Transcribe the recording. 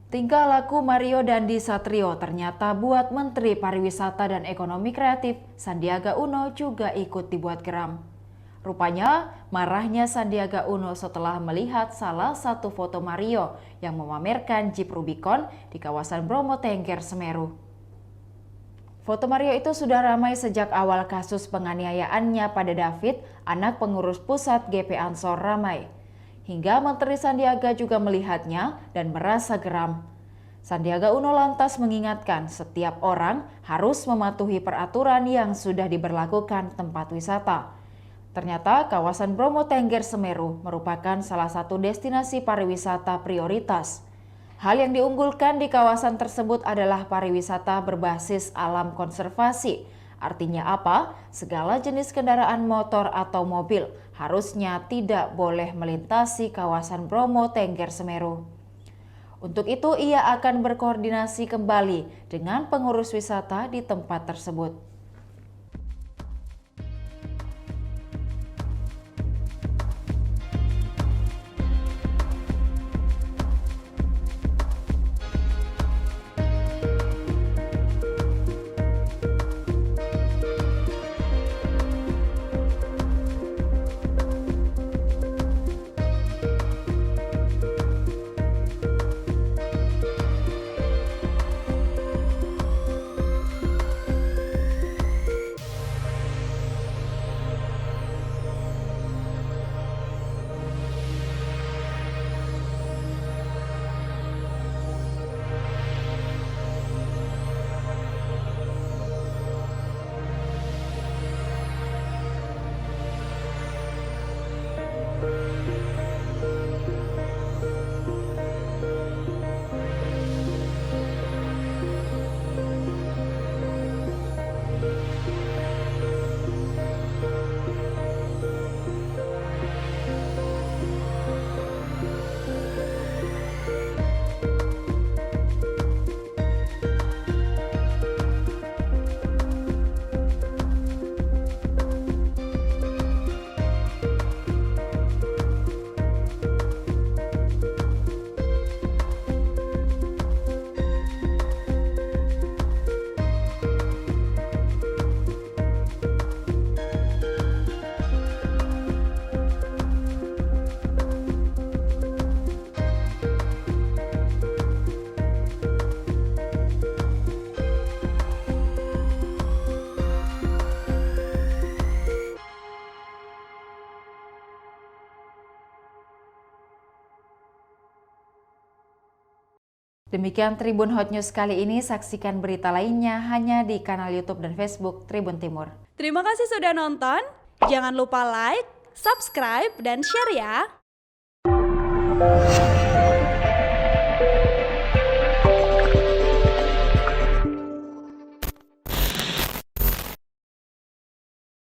Tingkah laku Mario Dandi Satrio ternyata buat Menteri Pariwisata dan Ekonomi Kreatif Sandiaga Uno juga ikut dibuat geram. Rupanya marahnya Sandiaga Uno setelah melihat salah satu foto Mario yang memamerkan Jeep Rubicon di kawasan Bromo Tengger, Semeru. Foto Mario itu sudah ramai sejak awal kasus penganiayaannya pada David, anak pengurus pusat GP Ansor Ramai. Hingga Menteri Sandiaga juga melihatnya dan merasa geram. Sandiaga Uno lantas mengingatkan setiap orang harus mematuhi peraturan yang sudah diberlakukan tempat wisata. Ternyata kawasan Bromo Tengger Semeru merupakan salah satu destinasi pariwisata prioritas. Hal yang diunggulkan di kawasan tersebut adalah pariwisata berbasis alam konservasi. Artinya apa? Segala jenis kendaraan motor atau mobil harusnya tidak boleh melintasi kawasan Bromo Tengger Semeru. Untuk itu ia akan berkoordinasi kembali dengan pengurus wisata di tempat tersebut. Demikian Tribun Hot News kali ini, saksikan berita lainnya hanya di kanal YouTube dan Facebook Tribun Timur. Terima kasih sudah nonton, jangan lupa like, subscribe, dan share ya!